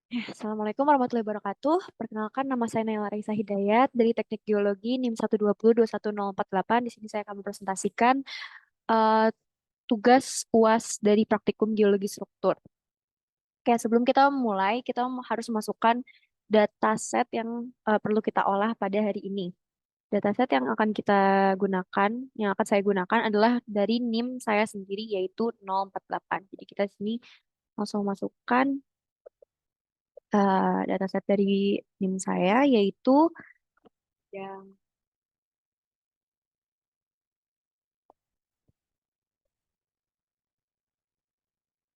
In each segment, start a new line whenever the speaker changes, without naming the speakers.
Assalamualaikum warahmatullahi wabarakatuh. Perkenalkan nama saya Naila Raisa Hidayat dari Teknik Geologi NIM 120 21048. Di sini saya akan mempresentasikan eh, tugas UAS dari Praktikum Geologi Struktur. Oke, sebelum kita mulai, kita harus masukkan dataset yang perlu kita olah pada hari ini. Dataset yang akan kita gunakan, yang akan saya gunakan adalah dari NIM saya sendiri yaitu 048. Jadi kita sini langsung masukkan dataset dari NIM saya yaitu yang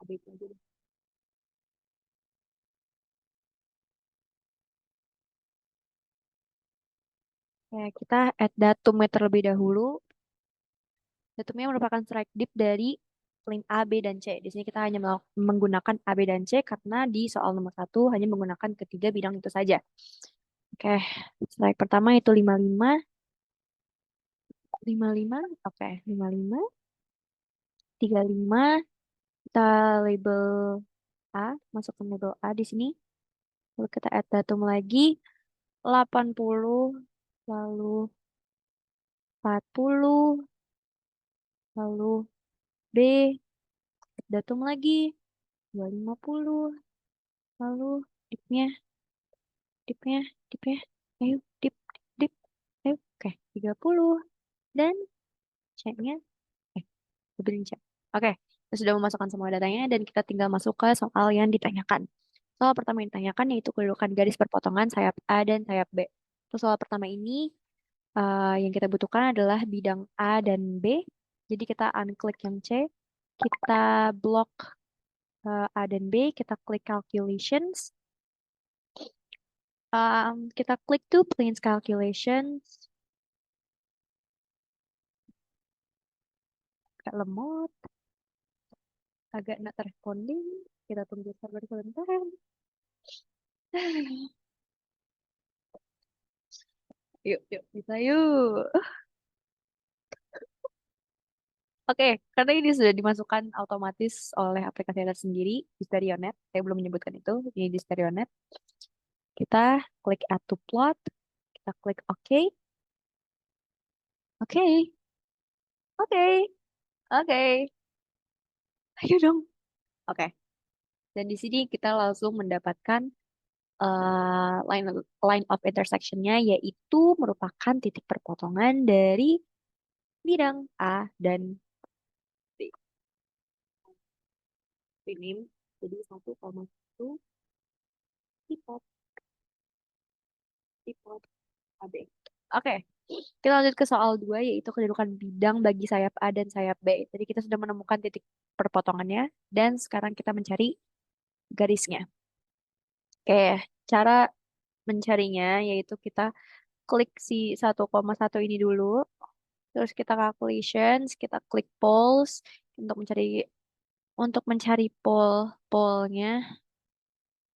update aja deh. Ya, kita add datumnya terlebih dahulu. Datumnya merupakan strike dip dari link A, B, dan C. Di sini kita hanya menggunakan A, B, dan C karena di soal nomor satu hanya menggunakan ketiga bidang itu saja. Oke, strike pertama itu 55, 55, oke, 55, 35, kita label A, masukkan label A di sini. Lalu kita add datum lagi, 80, lalu 40, lalu B, datum lagi, 250, lalu dipnya, dipnya, dipnya, ayo, dip, dip, ayo, oke, 30, dan ceknya, eh, benerin cek. Oke, kita sudah memasukkan semua datanya dan kita tinggal masuk ke soal yang ditanyakan. Soal pertama yang ditanyakan yaitu kedudukan garis perpotongan sayap A dan sayap B. Untuk soal pertama ini, yang kita butuhkan adalah bidang A dan B. Jadi kita unklik yang C, kita blok A dan B, kita klik calculations, kita klik to planes calculations, agak lemot, agak not responding, kita tunggu server sebentar. Yuk, yuk, bisa yuk. Oke, karena ini sudah dimasukkan otomatis oleh aplikasi Anda sendiri di Sterionet. Saya belum menyebutkan itu, ini di Sterionet. Kita klik add to plot, kita klik OK, OK, OK, OK. Ayo dong. Oke. Dan di sini kita langsung mendapatkan line line of intersectionnya yaitu merupakan titik perpotongan dari bidang A dan B. Minim, jadi 1,1 tipot, tipot AB. Oke, kita lanjut ke soal 2 yaitu kedudukan bidang bagi sayap A dan sayap B. Jadi kita sudah menemukan titik perpotongannya dan sekarang kita mencari garisnya. Oke, cara mencarinya yaitu kita klik si 1,1 ini dulu. Terus kita calculations, kita klik poles untuk mencari polnya.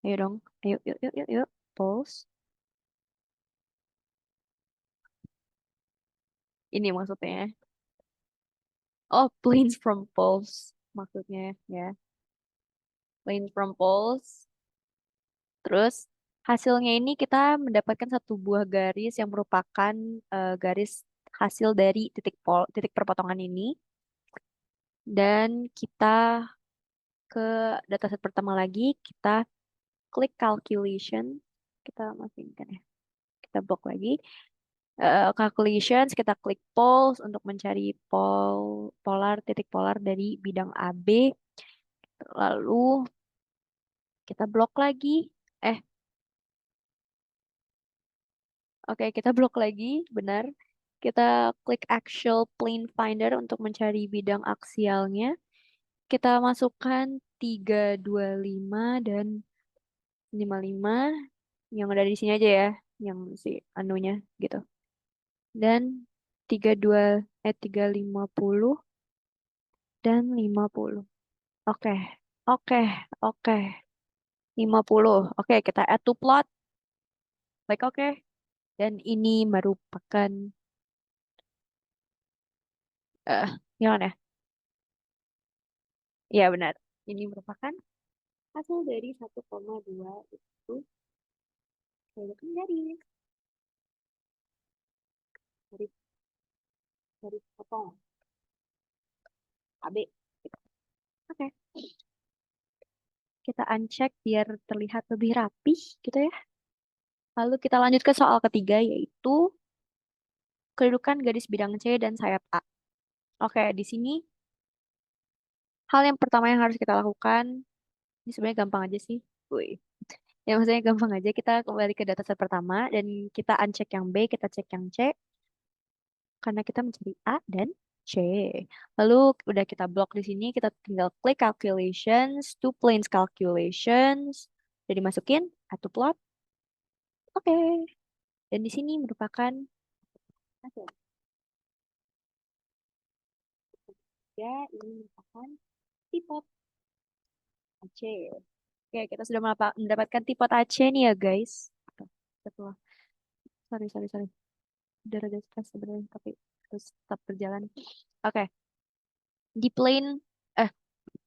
Ayo dong. Ayo yuk yuk yuk yuk. Poles. Ini maksudnya. Oh, planes from poles maksudnya ya. Planes from poles. Terus hasilnya ini kita mendapatkan satu buah garis yang merupakan garis hasil dari titik perpotongan ini. Dan kita ke dataset pertama lagi, kita klik calculation. Kita masingkan ya. Kita blok lagi. Calculations, kita klik poles untuk mencari titik polar dari bidang AB. Lalu kita blok lagi. Eh, oke, kita blok lagi, benar. Kita klik actual plane finder untuk mencari bidang aksialnya. Kita masukkan 325 dan 55 yang ada di sini aja ya, yang si anunya gitu. Dan 350 dan 50. Oke, oke, oke. 50. Oke, kita add to plot. Like oke. Dan ini merupakan gimana ya? Ya benar. Ini merupakan Hasil dari 1,2 itu kan dari potong AB. Gitu. Oke, kita uncheck biar terlihat lebih rapih gitu ya. Lalu kita lanjut ke soal ketiga yaitu kedudukan garis bidang C dan sayap A. Oke, di sini hal yang pertama yang harus kita lakukan, ini sebenarnya gampang aja sih. Wih. Ya maksudnya gampang aja, kita kembali ke dataset pertama dan kita uncheck yang B, kita cek yang C, karena kita mencari A dan C. Lalu udah kita blok di sini, kita tinggal klik calculations, two planes calculations, udah dimasukin, atau plot, oke. Dan di sini merupakan hasil. Ya, ini merupakan tipot AC. Oke, kita sudah mendapatkan tipot AC nih ya guys. Tuh, setelah, sorry, sorry, sorry. Udah rada stres sebenarnya, tapi terus tetap berjalan. Oke, di plane, eh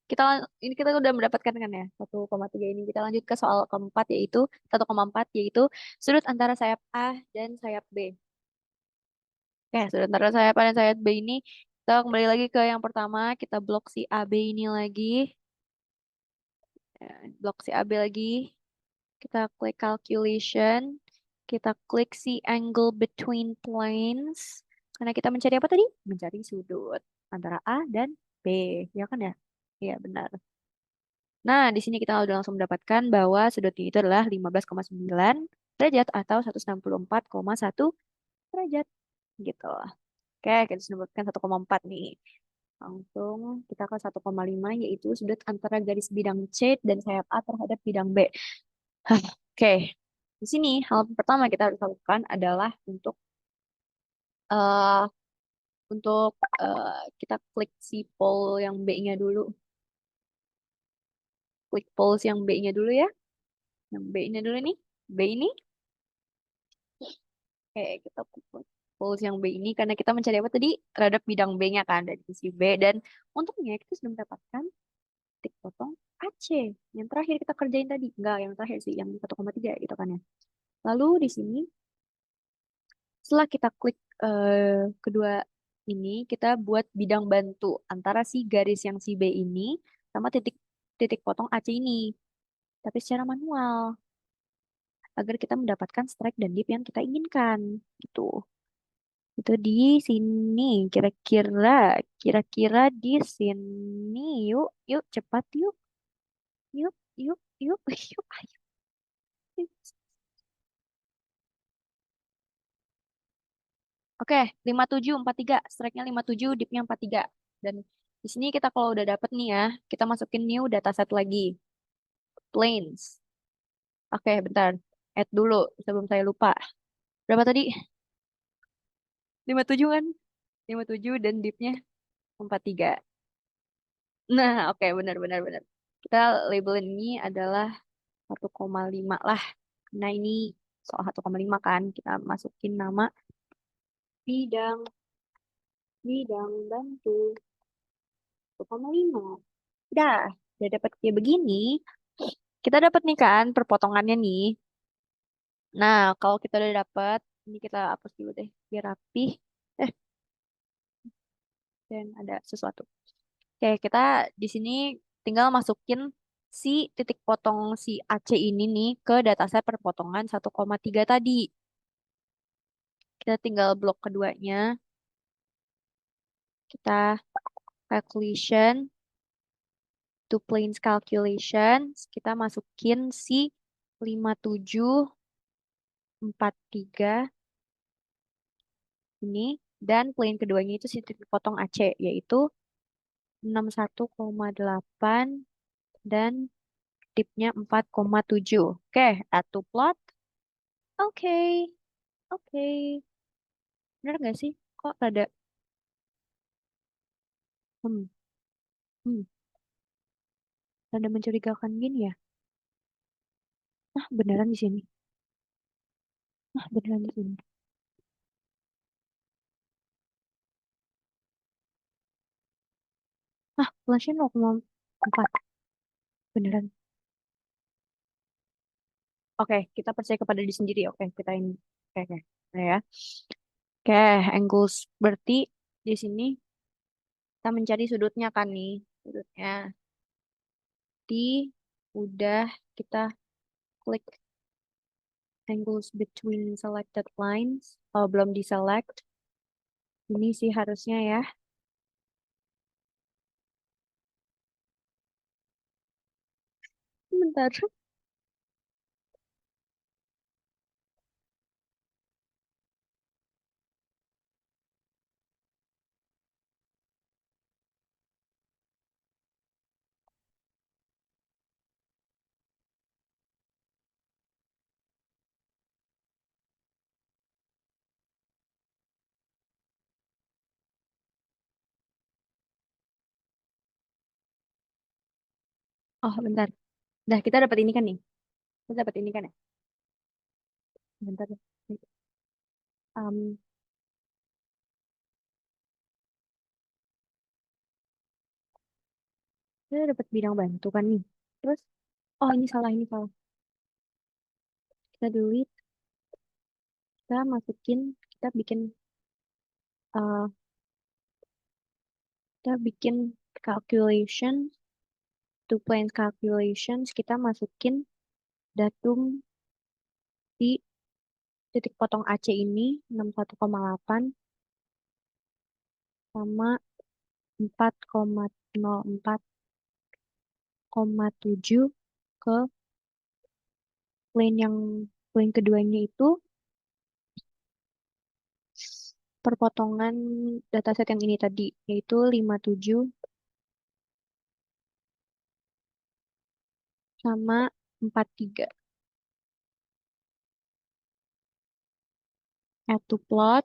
kita ini kita udah mendapatkan kan ya 1,3 ini. Kita lanjut ke soal keempat yaitu 1,4 yaitu sudut antara sayap A dan sayap B. Oke, sudut antara sayap A dan sayap B ini kita kembali lagi ke yang pertama, kita blok si AB ini lagi. Blok si AB lagi. Kita klik calculation. Kita klik si angle between planes. Karena kita mencari apa tadi? Mencari sudut antara A dan B. Ya kan ya? Iya, benar. Nah, di sini kita udah langsung mendapatkan bahwa sudutnya itu adalah 15,9 derajat atau 164,1 derajat gitu. Oke, kita sudah mendapatkan 1,4 nih. Langsung kita ke 1,5 yaitu sudut antara garis bidang C dan sayap A terhadap bidang B. Hah, oke. Di sini hal pertama kita harus lakukan adalah eh untuk kita klik si pole yang B-nya dulu. Klik pole yang B-nya dulu ya. Yang B-nya dulu nih. B ini. Oke, kita klik yang B ini karena kita mencari apa tadi? Terhadap bidang B-nya kan dari sisi B. Dan untungnya kita sudah mendapatkan titik potong AC. Yang terakhir kita kerjain tadi. Enggak, yang terakhir sih. Yang 1,3 gitu kan ya. Lalu di sini setelah kita klik kedua ini, kita buat bidang bantu antara si garis yang si B ini sama titik titik potong AC ini, tapi secara manual agar kita mendapatkan strike dan dip yang kita inginkan. Gitu. Itu di sini kira-kira di sini. Yuk, yuk cepat yuk. Yuk, yuk, yuk, yuk, ayo. Oke, 5743. Strike-nya 57, dip-nya 43. Dan di sini kita kalau udah dapet nih ya, kita masukin new dataset lagi. Planes. Oke, bentar. Add dulu sebelum saya lupa. Berapa tadi? 57 kan? 57 dan dip-nya 43. Nah, oke, benar, benar, benar. Kita labelin ini adalah 1,5 lah. Nah, ini soal 1,5 kan. Kita masukin nama bidang bidang bantu 1,5. Udah dapat kayak begini. Kita dapat nih kan perpotongannya nih. Nah, kalau kita udah dapat, ini kita hapus dulu deh biar rapi. Eh, dan ada sesuatu. Oke, kita di sini tinggal masukin si titik potong si AC ini nih ke dataset perpotongan 1,3 tadi. Kita tinggal blok keduanya. Kita calculation, two planes calculation. Kita masukin si 5743 ini. Dan plane keduanya itu si titik potong AC, yaitu 61,8 dan tipnya 4,7. Oke, add to plot. Oke, oke. Bener gak sih? Kok rada, hmm, hmm, rada mencurigakan gini ya? Ah, beneran di sini. Ah, beneran di sini. Ah, flashnya 0,4. Beneran. Oke, kita percaya kepada diri sendiri. Oke, kita ini. Oke, oke. Nah, ya. Oke, angles berarti di sini kita mencari sudutnya kan nih. Sudutnya. Di udah kita klik angles between selected lines. Oh, belum di select. Ini sih harusnya ya. Bentar. Oh, bentar. Dah, kita dapat ini kan nih. Kita dapat ini kan ya. Bentar. Ya. Um, kita dapat bidang bantu kan nih. Terus, oh ini salah, ini salah. Kita delete, kita masukin, kita bikin, uh, kita bikin calculation, two planes calculations, kita masukin datum di titik potong AC ini 61,8 sama 4,04,7 ke plane keduanya itu perpotongan dataset yang ini tadi, yaitu 57 sama 43. Add to plot.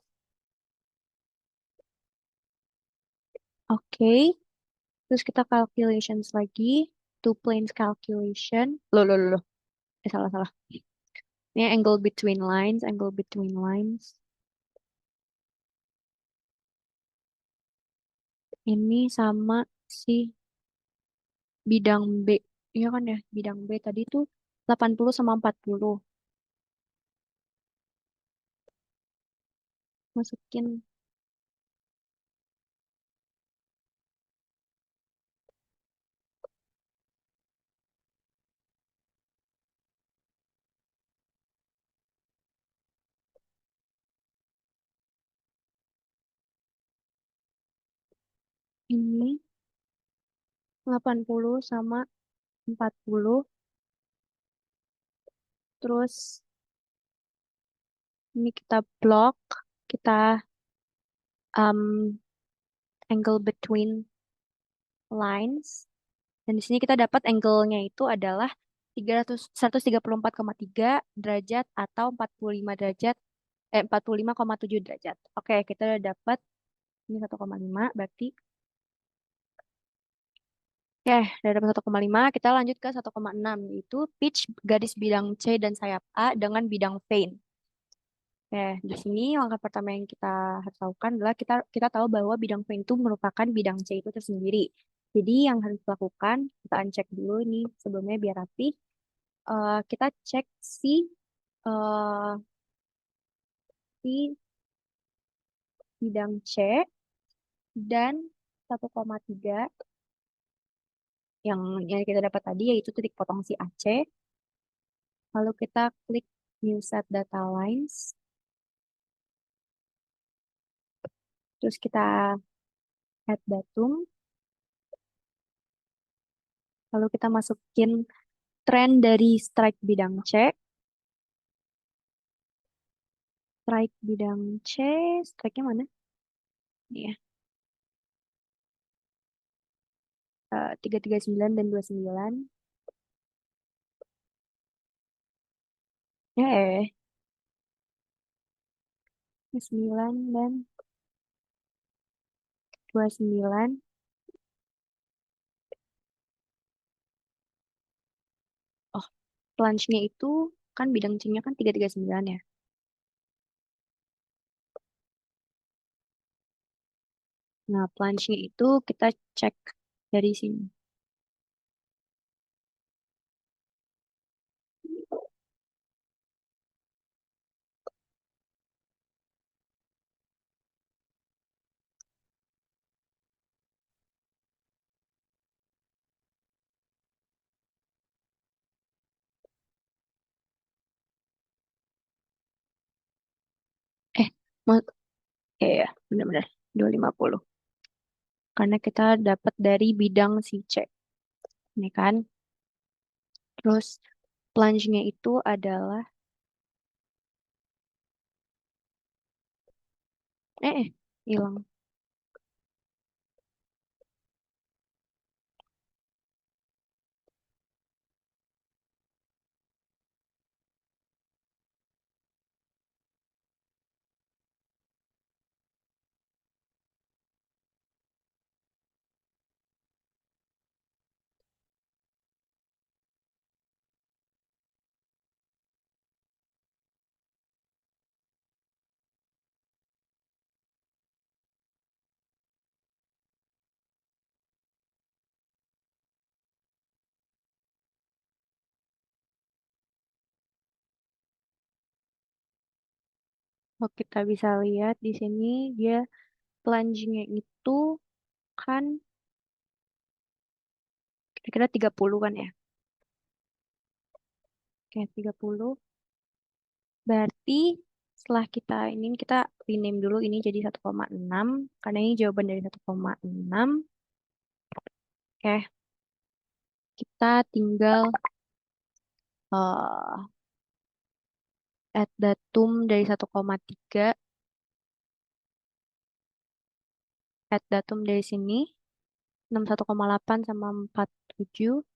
Oke. Terus kita calculations lagi. Two planes calculation. Loh, loh, loh, loh. Salah, salah. Ini angle between lines, angle between lines. Ini sama si bidang B. Iya kan ya, bidang B tadi tuh 80 sama 40. Masukin ini 80 sama 40. Terus ini kita blok, kita um, angle between lines. Dan di sini kita dapat angle-nya itu adalah 134,3 derajat atau 45 derajat, 45,7 derajat. Oke, kita udah dapat ini 1,5 berarti. Oke, udah dapat 1,5. Kita lanjut ke 1,6 yaitu pitch garis bidang C dan sayap A dengan bidang vein. Oke, di sini langkah pertama yang kita harus lakukan adalah kita kita tahu bahwa bidang vein itu merupakan bidang C itu tersendiri. Jadi yang harus dilakukan, kita uncek dulu ini sebelumnya biar rapi. Kita cek eh, si bidang C dan 1,3 yang kita dapat tadi yaitu titik potong si AC. Lalu kita klik New Set Data Lines. Terus kita add datum. Lalu kita masukin trend dari strike bidang C. Strike bidang C, strike-nya mana? Ini ya, 339 dan 29. Eh, 9 dan 29. Oh, plunge-nya itu kan bidang C-nya kan 339 ya. Nah, plunge-nya itu kita cek dari sini. Ma- ya, benar-benar 250. Karena kita dapat dari bidang si C. Ini kan. Terus plunge-nya itu adalah, hilang. Kalau kita bisa lihat di sini dia plunge-nya itu kan kira-kira 30 kan ya. Oke, 30. Berarti setelah kita rename dulu ini jadi 1,6 karena ini jawaban dari 1,6. Oke, kita tinggal eh add datum dari 1,3, add datum dari sini 61,8 sama 47,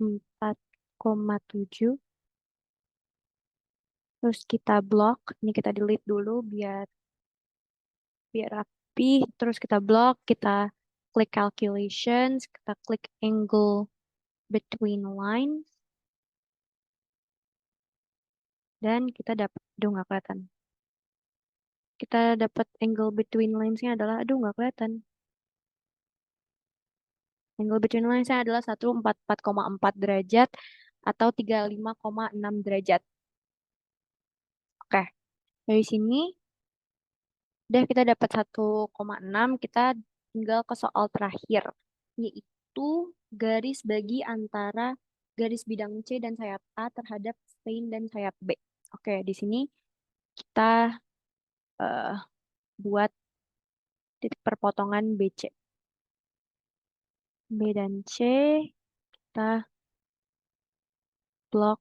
4,7. Terus kita block, ini kita delete dulu biar biar rapi. Terus kita block, kita klik calculations, kita klik angle between lines, dan kita dapat, aduh nggak kelihatan. Kita dapat angle between lines-nya adalah, aduh nggak kelihatan. Angle between lines-nya adalah 144,4 derajat atau 35,6 derajat. Oke, dari sini udah kita dapat 1,6, kita tinggal ke soal terakhir, yaitu garis bagi antara garis bidang C dan sayap A terhadap stain dan sayap B. Oke, di sini kita eh, buat titik perpotongan BC. B dan C kita blok,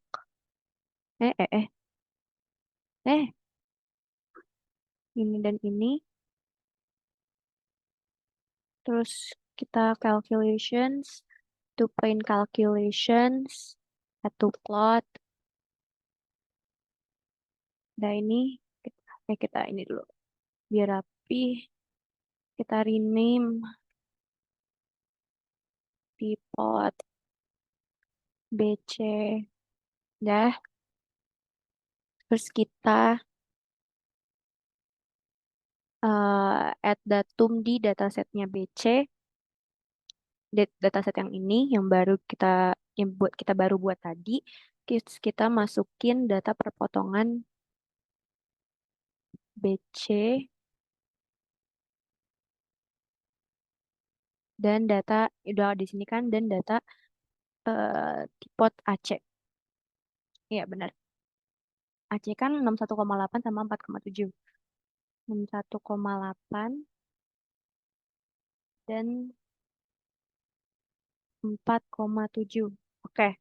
eh, eh, eh, eh, ini dan ini. Terus kita calculations, to plane calculations, satu plot. Nah ini kita ini dulu biar rapi. Kita rename di plot BC. Dah, terus kita add datum di datasetnya BC, dataset yang ini yang baru kita baru buat tadi. Terus kita masukin data perpotongan BC dan data udah di sini kan, dan data tipot AC. Iya benar. AC kan 61,8 sama 4,7. 61,8 dan 4,7. Oke,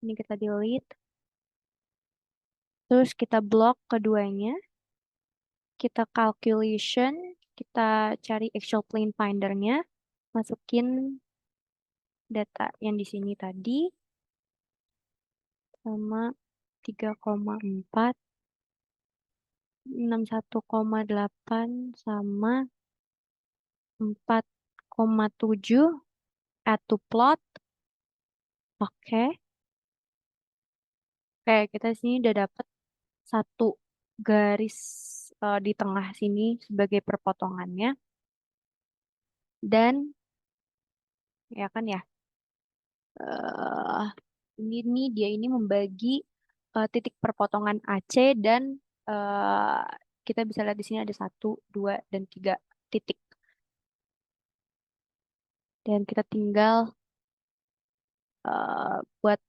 ini kita delete. Terus kita blok keduanya. Kita calculation. Kita cari actual plane findernya. Masukin data yang di sini tadi. Sama 3,4. 61,8 sama 4,7. Add to plot. Oke. Oke, kita sini udah dapat satu garis di tengah sini sebagai perpotongannya. Dan ya kan ya, eh ini dia ini membagi titik perpotongan AC, dan eh, kita bisa lihat di sini ada 1, 2, dan 3 titik. Dan kita tinggal buat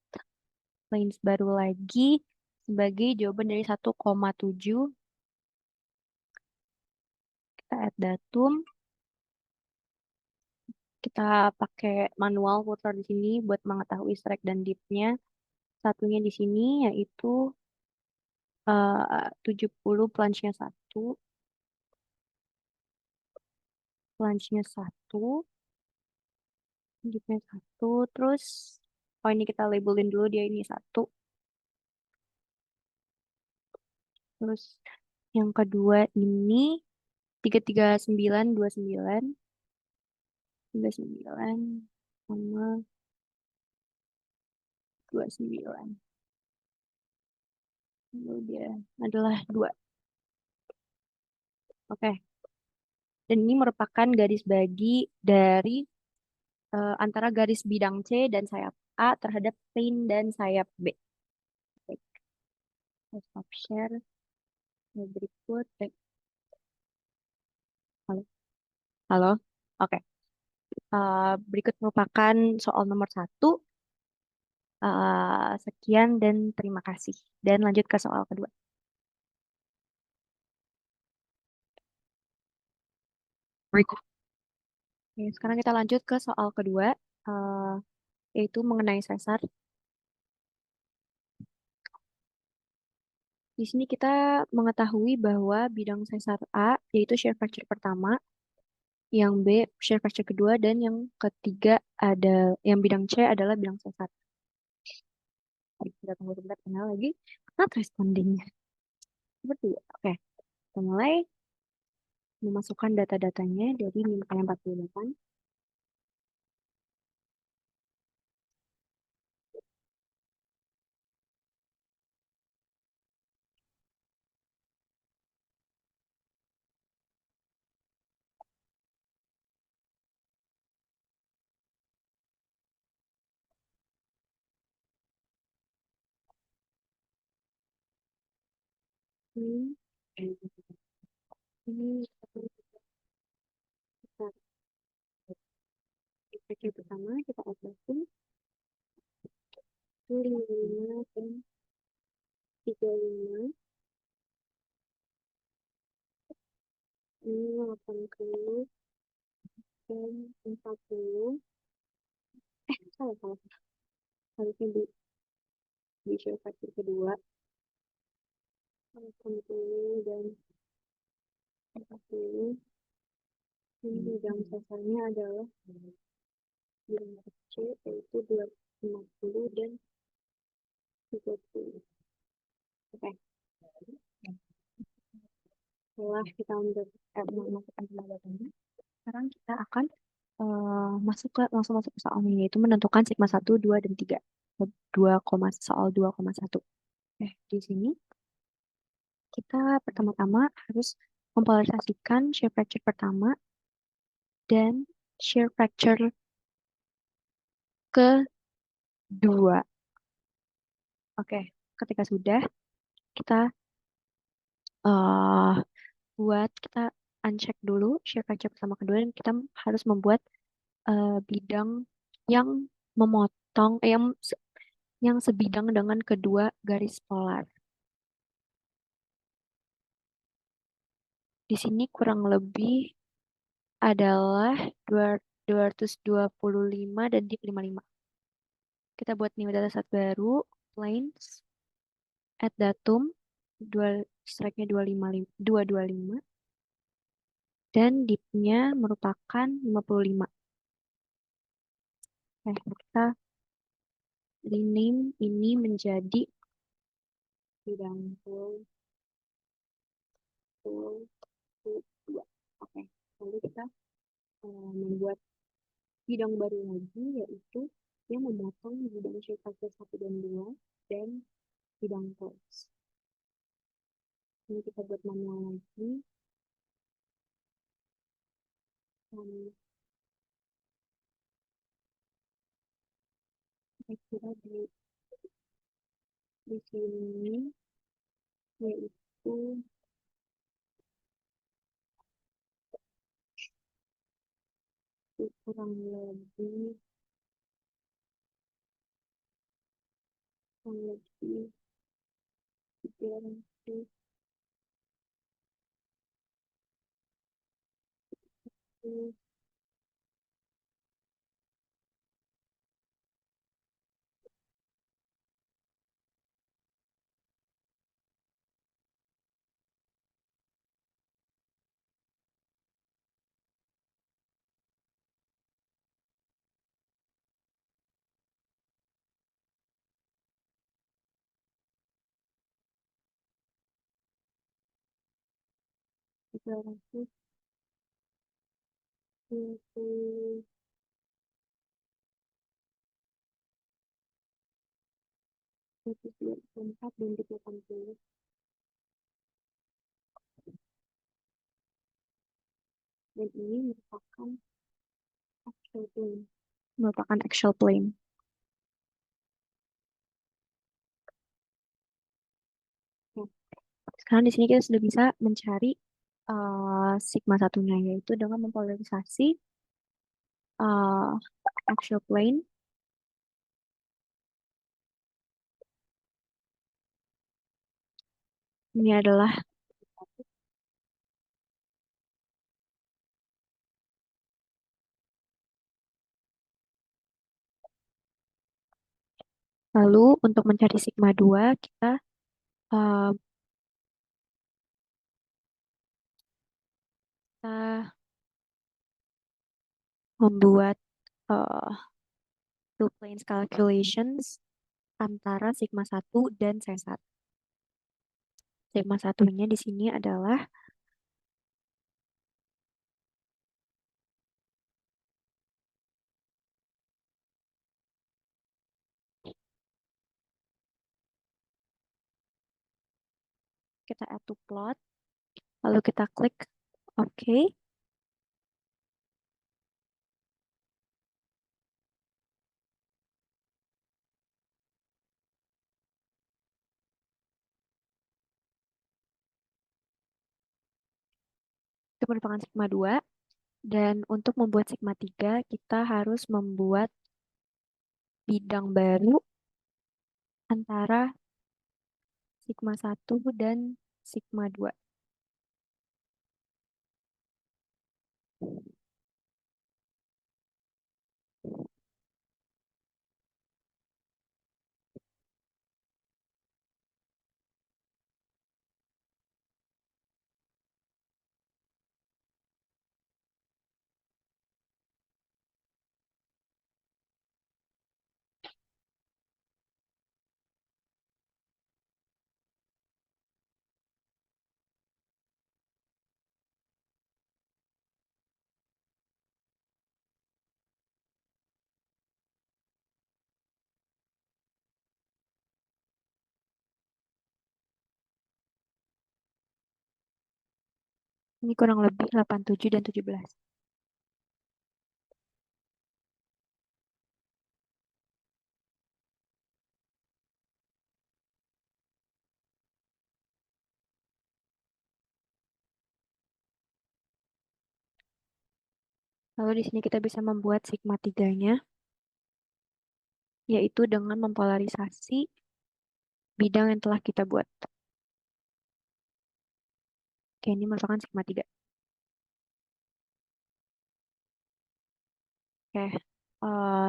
lines baru lagi sebagai jawaban dari 1,7. Kita add datum. Kita pakai manual putar di sini buat mengetahui strike dan dipnya. Satunya di sini yaitu 70 plunge-nya satu, plunge-nya satu, dipnya satu, terus oh ini kita labelin dulu dia ini satu, terus yang kedua ini 33929, 39 sama 29. Lalu dia adalah dua. Oke. Dan ini merupakan garis bagi dari antara garis bidang C dan sayap A terhadap plane dan sayap B. Baik, saya stop share. Berikut. Halo. Halo. Oke. Berikut merupakan soal nomor satu. Sekian dan terima kasih. Dan lanjut ke soal kedua. Berikut. Oke, sekarang kita lanjut ke soal kedua, eh, yaitu mengenai sesar. Di sini kita mengetahui bahwa bidang sesar A yaitu shear fracture pertama, yang B shear fracture kedua, dan yang ketiga ada yang bidang C adalah bidang sesar. Mari kita tunggu sebentar kenal lagi. Not respondingnya. Seperti itu. Oke, kita mulai memasukkan data-datanya dari nilai 48. Ini, ini kita cek pertama, kita uploadin 55 dan 35, ini 80 dan 40. Salah, salah. Harusnya di share factor kedua, 80 dan 40. Ini bidang sasarnya adalah bidang kecil, yaitu 250 dan 30. Oke, setelah kita memasukkan datanya, sekarang kita akan langsung masuk ke soalnya, yaitu menentukan sigma 1, 2, dan 3. 2, soal 2,1. Di sini kita pertama-tama harus mempolarisasikan shear fracture pertama dan shear fracture kedua. Oke, ketika sudah, kita eh kita uncheck dulu shear fracture pertama kedua, dan kita harus membuat bidang yang memotong, yang sebidang dengan kedua garis polar. Di sini kurang lebih adalah 225 dan di 55. Kita buat new dataset baru, planes, add datum, strike-nya 225, dan dip-nya merupakan 55. Kita rename ini menjadi bidang full, full, full 2. Oke, lalu kita membuat bidang baru lagi, yaitu yang memotong bidang shape factor 1 dan 2 dan bidang pulse. Ini kita buat manual lagi. Saya kira di sini yaitu kurang lebih Lebih 300 320 4 dan 80. Dan ini actual plane. Merupakan actual plane. Nah, sekarang di sini kita sudah bisa mencari sigma satunya, yaitu dengan mempolarisasi uh, actual plane. Ini adalah lalu untuk mencari sigma 2 uh, kita membuat uh, two planes calculations antara sigma satu dan C1. Sigma satunya di sini adalah kita add to plot, lalu kita klik OK. Itu merupakan sigma 2. Dan untuk membuat sigma 3, kita harus membuat bidang baru antara sigma satu dan sigma 2. Ini kurang lebih 87 dan 17. Lalu di sini kita bisa membuat sigma 3-nya, yaitu dengan mempolarisasi bidang yang telah kita buat. Oke, ini merupakan sigma 3. Oke,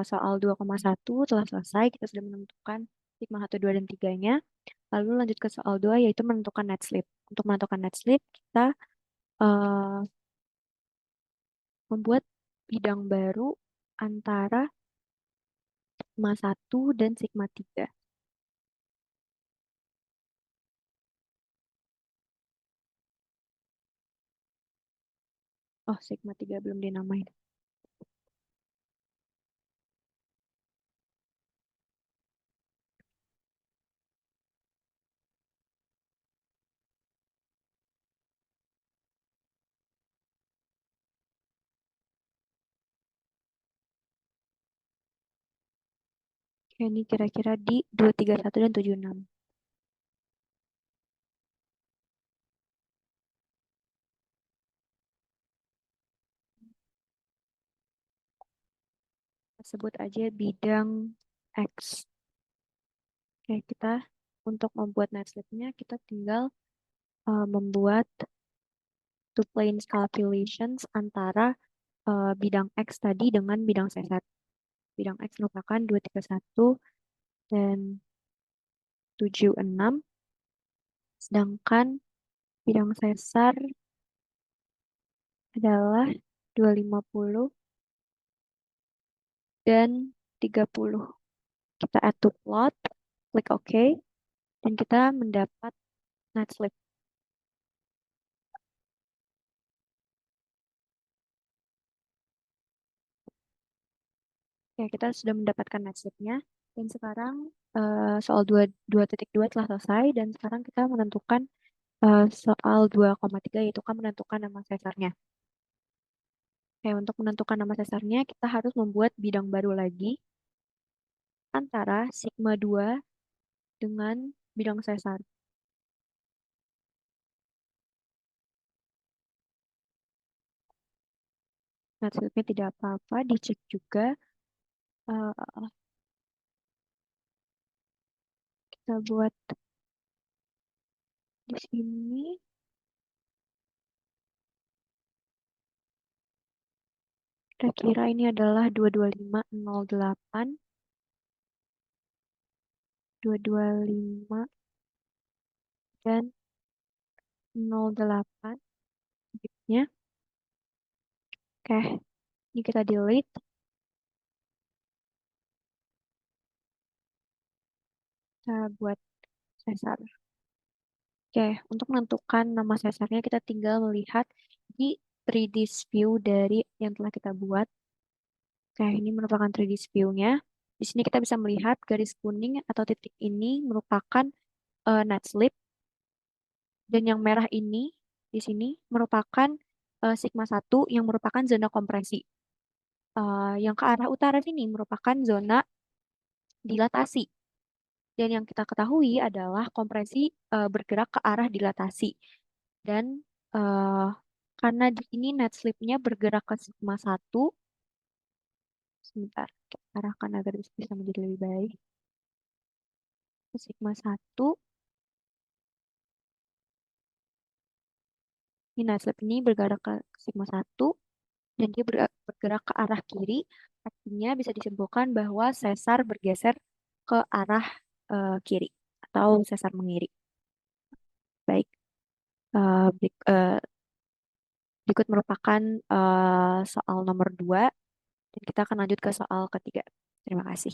soal 2,1 telah selesai. Kita sudah menentukan sigma 1, 2, dan 3-nya. Lalu lanjut ke soal 2, yaitu menentukan net slip. Untuk menentukan net slip, kita eh, membuat bidang baru antara sigma 1 dan sigma 3. Oh, sigma 3 belum dinamain. Oke, ini kira-kira di 231 dan 76. Kita sebut aja bidang X. Oke, kita untuk membuat net slip-nya kita tinggal membuat two planes calculations antara bidang X tadi dengan bidang sesar. Bidang X merupakan 231 dan 76, sedangkan bidang sesar adalah 250 dan 30. Kita add to plot, klik OK, dan kita mendapat net slip. Ya, kita sudah mendapatkan net slip-nya. Dan sekarang soal 2.2 telah selesai, dan sekarang kita menentukan soal 2,3, yaitu kan menentukan nama sesarnya. Oke, untuk menentukan nama sesarnya, kita harus membuat bidang baru lagi antara sigma 2 dengan bidang sesar. Net slip-nya tidak apa-apa, dicek juga. Eh, kita buat di sini. Kira-kira ini adalah 22508, 225 dan 08 bitnya. Oke, ini kita delete. Kita buat sesar. Oke, untuk menentukan nama sesarnya kita tinggal melihat di 3D view dari yang telah kita buat. Oke, ini merupakan 3D view-nya. Di sini kita bisa melihat garis kuning atau titik ini merupakan net slip, dan yang merah ini di sini merupakan sigma 1 yang merupakan zona kompresi. Yang ke arah utara sini merupakan zona dilatasi. Dan yang kita ketahui adalah kompresi bergerak ke arah dilatasi. Dan eh, karena di sini net slip-nya bergerak ke sigma 1, sebentar, kita arahkan agar bisa menjadi lebih baik. Ke sigma 1, ini net slip ini bergerak ke sigma 1, dan dia bergerak ke arah kiri. Artinya bisa disimpulkan bahwa sesar bergeser ke arah kiri atau sesar mengiri. Baik, berikut merupakan soal nomor 2, dan kita akan lanjut ke soal ketiga. Terima kasih.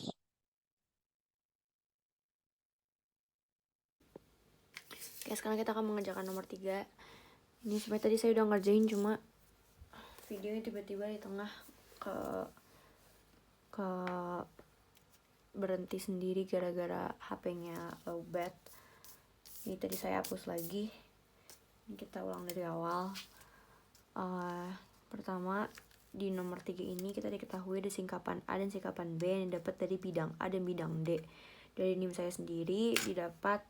Oke, sekarang kita akan mengerjakan nomor 3. Ini sebenarnya tadi saya udah ngerjain, cuma videonya tiba-tiba di tengah ke berhenti sendiri gara-gara HP-nya lowbat. Ini tadi saya hapus lagi. Ini kita ulang dari awal. Pertama, di nomor 3 ini kita diketahui ada singkapan A dan singkapan B yang dapat dari bidang A dan bidang D. Dari NIM saya sendiri didapat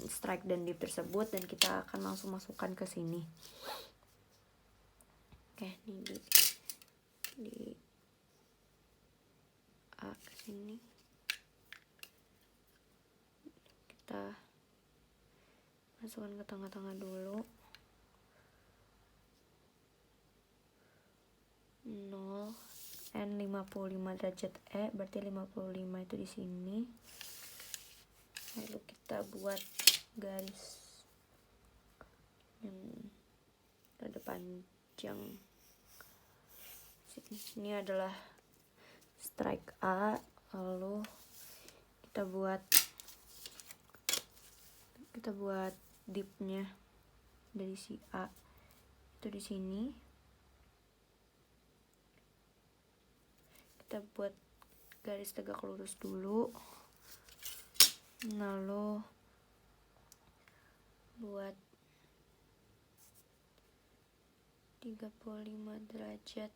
strike dan dip tersebut, dan kita akan langsung masukkan ke sini. Oke, ini di A ke sini. Kita masukkan ke tengah-tengah dulu. 0 N 55 derajat E, berarti 55 itu di sini. Lalu kita buat garis yang rada panjang. Ini adalah strike A, lalu kita buat dipnya dari si A itu di sini. Kita buat garis tegak lurus dulu, lalu buat 35 derajat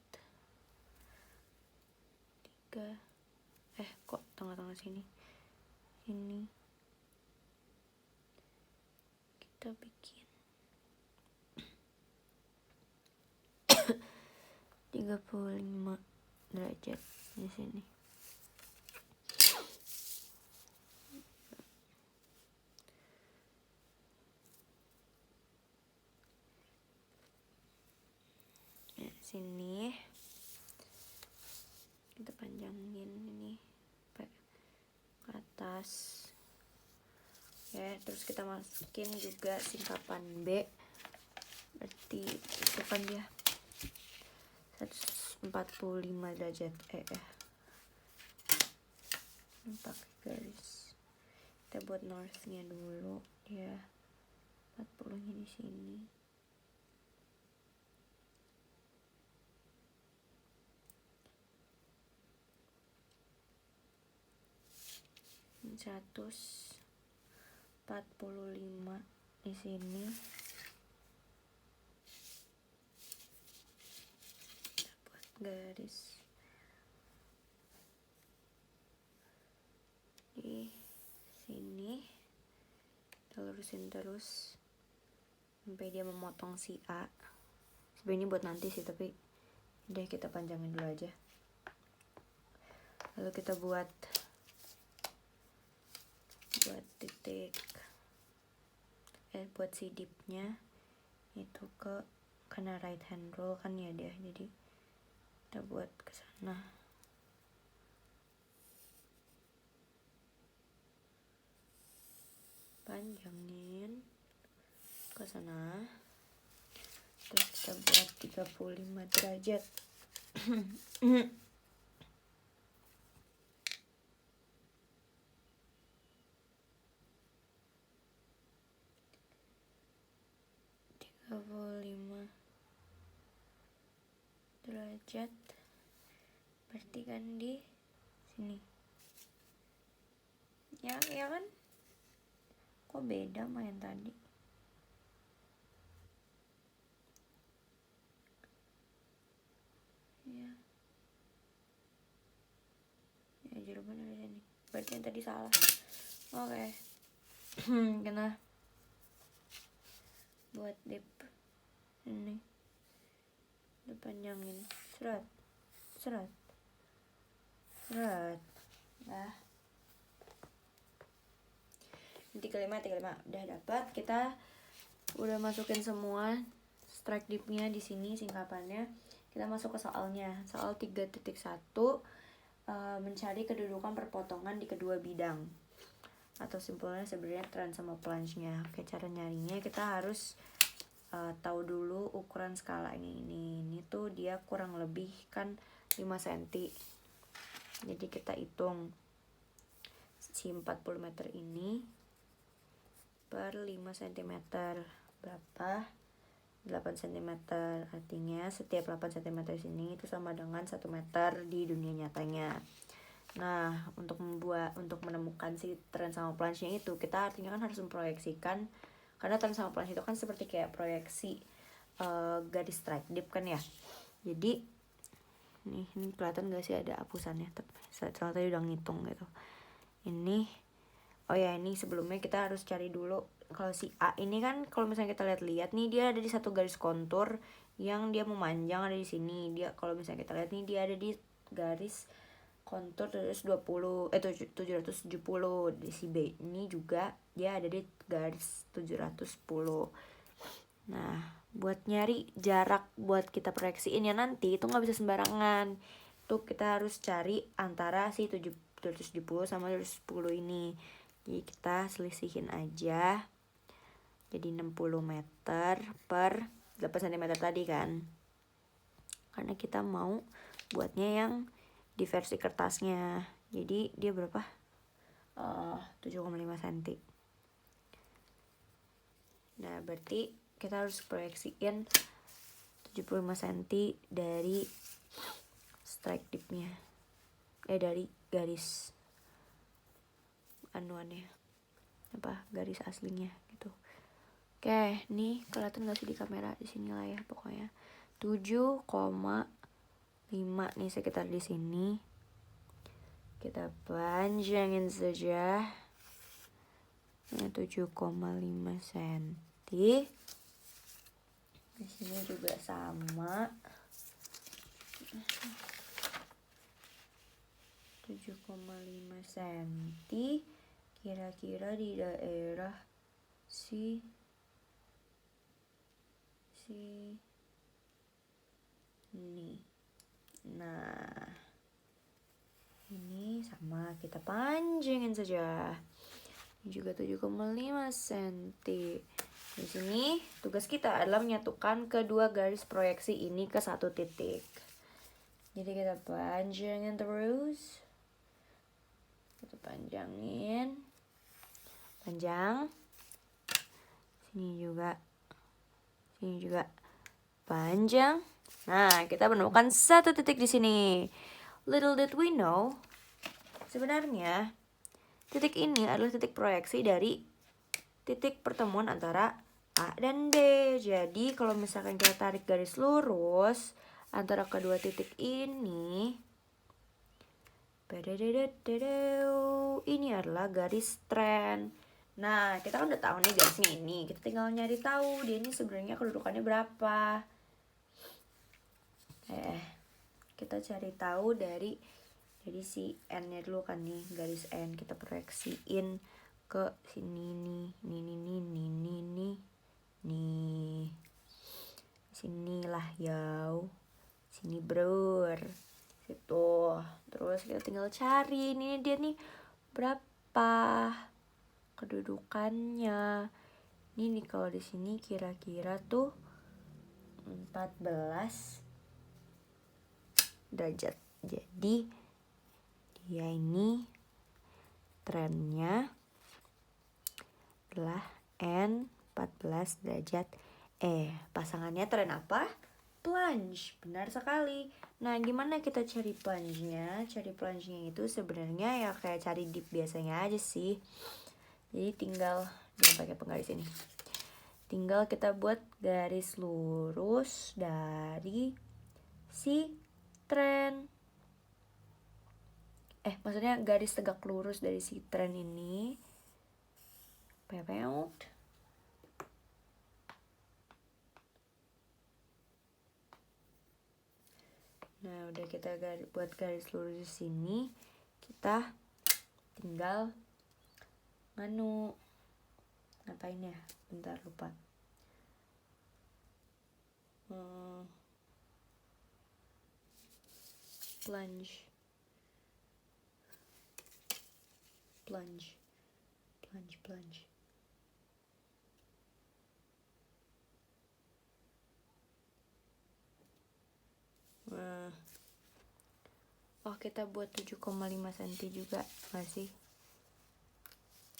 kok tengah-tengah sini. Ini kita bikin 35 derajat di sini. sini, kita panjangin ini sampai ke atas. Ya, terus kita masukin juga singkapan B, berarti itu kan dia 145 derajat E ya. Pakai garis, kita buat northnya dulu, ya 40-nya di sini. Ini 145 di sini. Kita buat garis di sini, kita lurusin terus sampai dia memotong si A. Sebenarnya ini buat nanti sih, tapi udah kita panjangin dulu aja. Lalu kita buat titik, buat si dipnya itu karena right hand rule kan ya dia, jadi kita buat ke sana. Panjangin ke sana, terus kita buat 35 derajat. derajat berarti kan di sini ya kan, kok beda sama yang tadi. Ya jawabannya ada sini, berarti yang tadi salah. Oke. Kena buat dip ini, udah panjangin, seret nah 35 udah dapat. Kita udah masukin semua strike dipnya di sini, singkapannya. Kita masuk ke soalnya, soal 3.1, mencari kedudukan perpotongan di kedua bidang, atau simpelnya sebenarnya trend sama plunge-nya. Oke, cara nyarinya kita harus tahu dulu ukuran skala ini tuh dia kurang lebih kan 5 cm. Jadi kita hitung si 40 meter ini per 5 cm berapa? 8 cm. Artinya setiap 8 cm sini itu sama dengan 1 meter di dunia nyatanya. Nah, untuk menemukan si trend sama plunge-nya itu, kita artinya kan harus memproyeksikan, karena trend sama plunge itu kan seperti kayak proyeksi garis strike dip kan ya. Jadi ini kelihatan gak sih ada hapusannya, tapi soalnya tadi udah ngitung gitu. Ini ini sebelumnya kita harus cari dulu kalau si A ini kan, kalau misalnya kita lihat nih, dia ada di satu garis kontur yang dia memanjang, ada di sini. Dia kalau misalnya kita lihat nih, dia ada di garis kontur 720 di si B ini juga dia ada di garis 710. Nah, buat nyari jarak buat kita proyeksiin ya nanti itu nggak bisa sembarangan. Tuh kita harus cari antara si 770 sama 710 ini. Jadi kita selisihin aja. Jadi 60 meter per 8 cm tadi kan. Karena kita mau buatnya yang di versi kertasnya. Jadi dia berapa? 7,5 cm. Nah, berarti kita harus proyeksiin 75 cm dari strike dipnya. Dari garis anuannya. Garis aslinya gitu. Oke, nih kelihatan gak sih di kamera? Di sini lah ya pokoknya. 7,5 nih sekitar di sini. Kita panjangin saja. 7,5 cm. Di sini juga sama. 7,5 cm. Kira-kira di daerah Ini. Nah, ini sama kita panjangin saja. Ini juga 7,5 cm. Di sini tugas kita adalah menyatukan kedua garis proyeksi ini ke satu titik. Jadi kita panjangin terus. Kita panjangin. Panjang. Sini juga. Sini juga panjang. Nah, kita menemukan satu titik di sini. Little did we know, sebenarnya titik ini adalah titik proyeksi dari titik pertemuan antara A dan B. Jadi kalau misalkan kita tarik garis lurus antara kedua titik ini, ini adalah garis trend. Nah, kita kan udah tahu nih garisnya ini. Kita tinggal nyari tahu dia ini sebenarnya kedudukannya berapa. Kita cari tahu dari si N-nya dulu kan nih, garis N kita proyeksiin ke sini nih. Sinilah yau. Sini bro. Situ. Terus kita tinggal cari ini dia nih berapa kedudukannya. Ini nih kalau di sini kira-kira tuh 14 derajat. Jadi dia ini trennya adalah N 14 derajat. Pasangannya tren apa? Plunge. Benar sekali. Nah, gimana kita cari plunge-nya? Cari plunge-nya itu sebenarnya ya kayak cari dip biasanya aja sih. Jadi tinggal jangan pakai penggaris ini. Tinggal kita buat garis lurus dari si tren. Maksudnya garis tegak lurus dari si tren ini. Pepeut. Nah, udah kita buat garis lurus di sini. Kita tinggal ngapain ya? Bentar lupa. Plunge. Kita buat 7,5 cm juga nggak sih?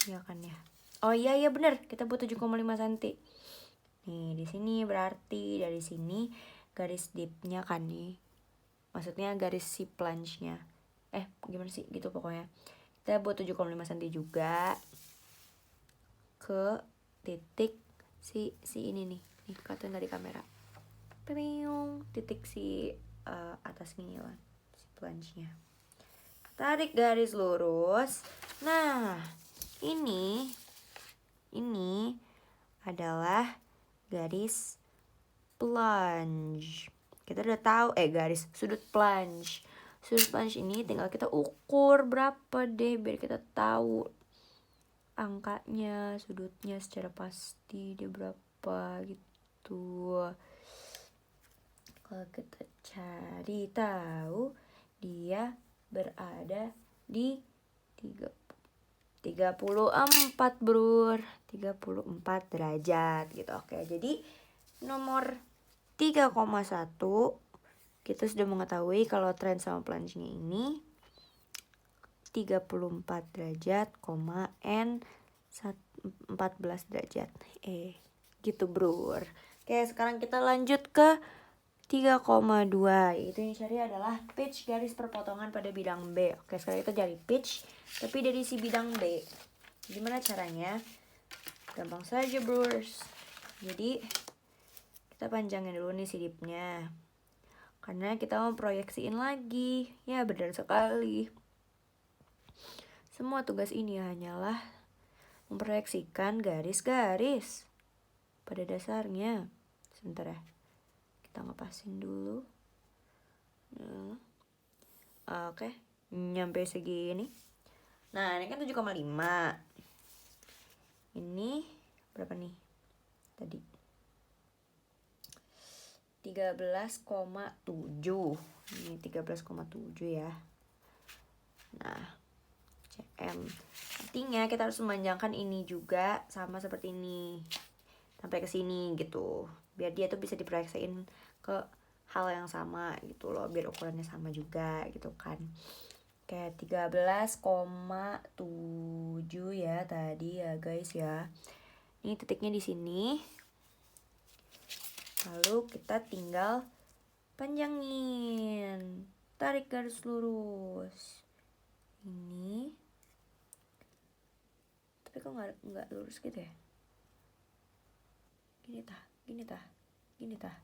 Ya kan ya. Oh iya bener, kita buat 7,5 cm. Nih di sini berarti dari sini garis dipnya kan nih. Maksudnya garis si plunge-nya. Gimana sih gitu pokoknya. Kita buat 7,5 cm juga ke titik si ini nih. Nih kelihatan nggak di kamera? Titik si atas ini lah, si plunge-nya. Tarik garis lurus. Nah, ini adalah garis plunge. Kita udah tahu garis sudut plunge. Sudut plunge ini tinggal kita ukur berapa deh biar kita tahu angkanya, sudutnya secara pasti dia berapa gitu. Kalau kita cari tahu dia berada di 34 bro, 34 derajat gitu. Oke, jadi nomor 3,1 kita sudah mengetahui kalau tren sama plunge-nya ini 34 derajat, N 14 derajat. Gitu bro. Oke, sekarang kita lanjut ke 3,2. Itu yang cari adalah pitch garis perpotongan pada bidang B. Oke, sekarang kita cari pitch tapi dari si bidang B. Gimana caranya? Gampang saja bros. Jadi kita panjangin dulu nih si dipnya, karena kita mau proyeksiin lagi. Ya benar sekali. Semua tugas ini hanyalah memproyeksikan garis-garis pada dasarnya. Sebentar ya, kita ngepasin dulu. Oke, nyampe segini. Nah, ini kan 7,5. Ini berapa nih? Tadi 13,7. Ini 13,7 ya. Nah, cm. Artinya kita harus memanjangkan ini juga sama seperti ini sampai ke sini gitu. Biar dia tuh bisa diproyeksiin ke hal yang sama gitu loh, biar ukurannya sama juga gitu kan. Kayak 13,7 ya tadi ya guys ya. Ini titiknya di sini. Lalu kita tinggal panjangin. Tarik garis lurus. Ini. Tapi kok nggak lurus gitu ya? Gini tah, gini tah, gini tah.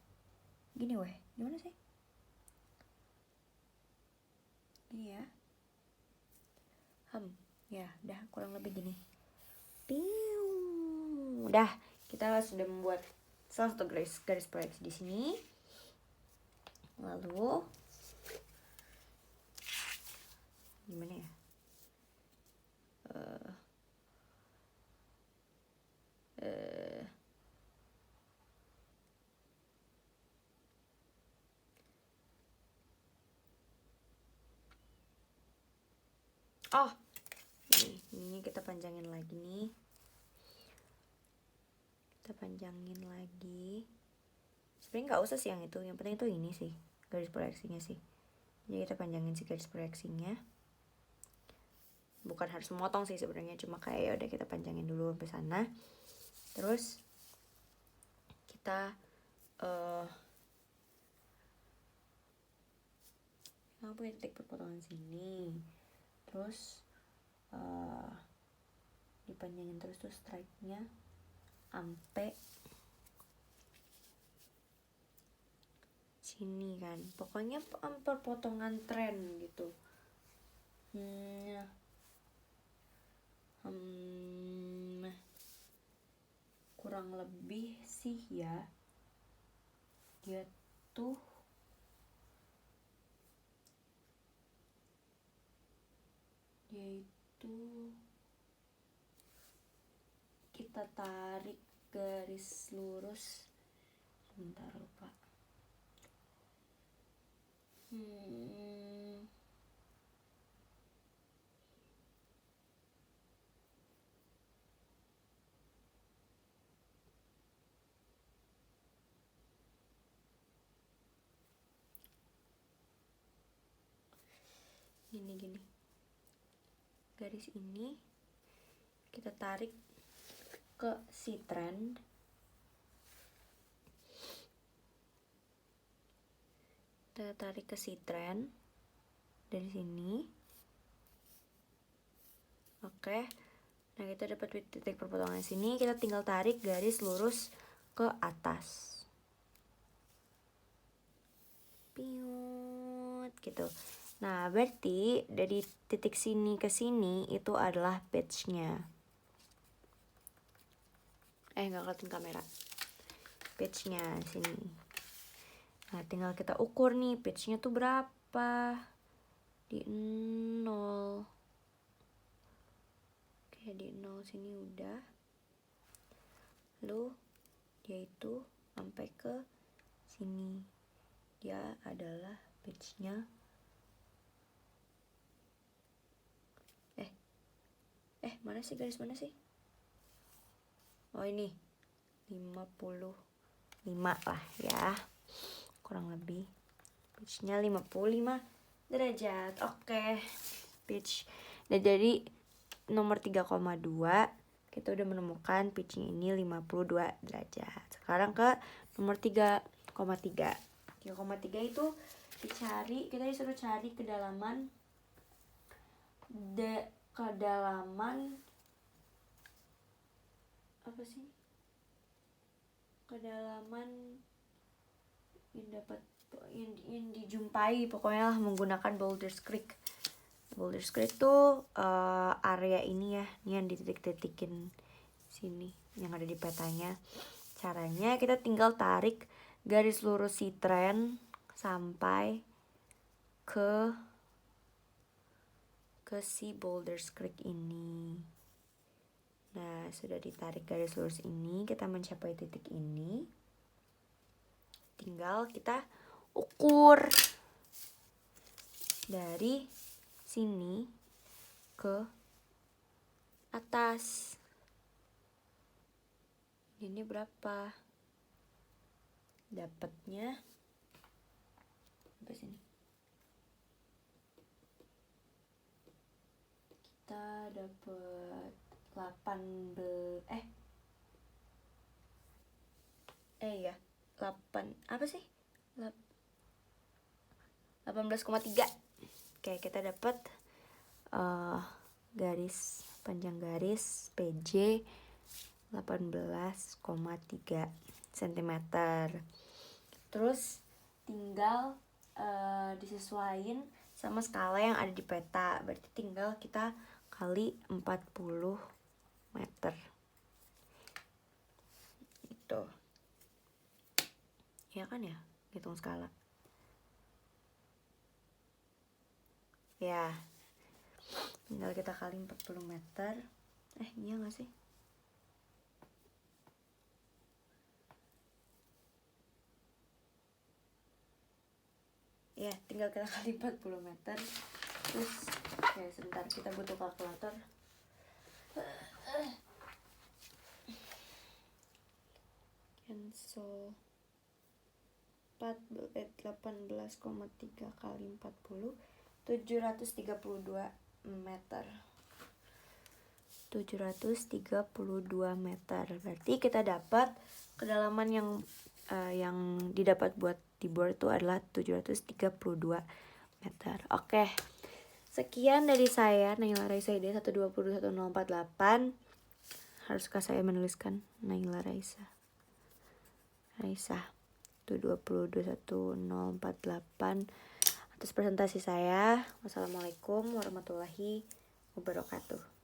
Gini weh, gimana sih? Gini ya. Ya, udah kurang lebih gini. Piu. Udah, kita sudah membuat salah satu garis proyeksi di sini. Lalu gimana ya? Oh, ini kita panjangin lagi nih. Kita panjangin lagi. Sebenarnya nggak usah sih yang itu, yang penting itu ini sih garis proyeksinya sih. Jadi kita panjangin sih garis proyeksinya. Bukan harus memotong sih sebenarnya, cuma kayak ya udah kita panjangin dulu sampai sana. Terus kita punya titik perpotongan sini. Terus dipanjangin terus tuh strike-nya sampai sini kan. Pokoknya perpotongan tren gitu. Kurang lebih sih ya, dia tuh yaitu kita tarik garis lurus. Sebentar lupa. Gini. Garis ini kita tarik ke si trend. Kita tarik ke si trend dari sini. Oke. Nah, kita dapat titik perpotongan sini, kita tinggal tarik garis lurus ke atas. Piut gitu. Nah, berarti dari titik sini ke sini itu adalah pitch-nya. Nggak kelihatan kamera. Pitch-nya sini. Nah, tinggal kita ukur nih pitch-nya tuh berapa. Di 0. Oke, di 0 sini udah. Lalu dia itu sampai ke sini. Dia adalah pitch-nya. Mana sih garis mana sih? Oh, ini 55 lah ya, kurang lebih pitch-nya 55 derajat. Oke, pitch. Dan dari nomor 3,2 kita udah menemukan pitch-nya ini 52 derajat. Sekarang ke nomor 3,3. 3,3 itu dicari, kita disuruh cari kedalaman apa sih? Kedalaman yang dijumpai pokoknya lah menggunakan Boulders Creek. Boulders Creek tuh area ini ya, ini yang dititik-titikin sini yang ada di petanya. Caranya kita tinggal tarik garis lurus si trend sampai ke si Boulders Creek ini. Nah, sudah ditarik garis lurus ini, kita mencapai titik ini. tinggal kita ukur dari sini ke atas. Ini berapa? Dapatnya sampai sini. Kita dapat 18,3. Oke, kita dapat garis panjang garis PJ 18,3 cm. Terus tinggal disesuaikan sama skala yang ada di peta. Berarti tinggal kita kali 40 meter. Itu. Ya kan ya? Hitung skala. Ya. Tinggal kita kali 40 meter. Iya gak sih? Ya, tinggal kita kali 40 meter. Terus, sebentar, kita butuh kalkulator. Cancel. 18,3 kali 40, 732 meter. 732 meter. Berarti kita dapat kedalaman yang didapat buat di bor itu adalah 732 meter. Oke. Sekian dari saya, Naila Raisa ID 1201048. Haruskah saya menuliskan Naila Raisa 1201048 atas presentasi saya. Wassalamualaikum warahmatullahi wabarakatuh.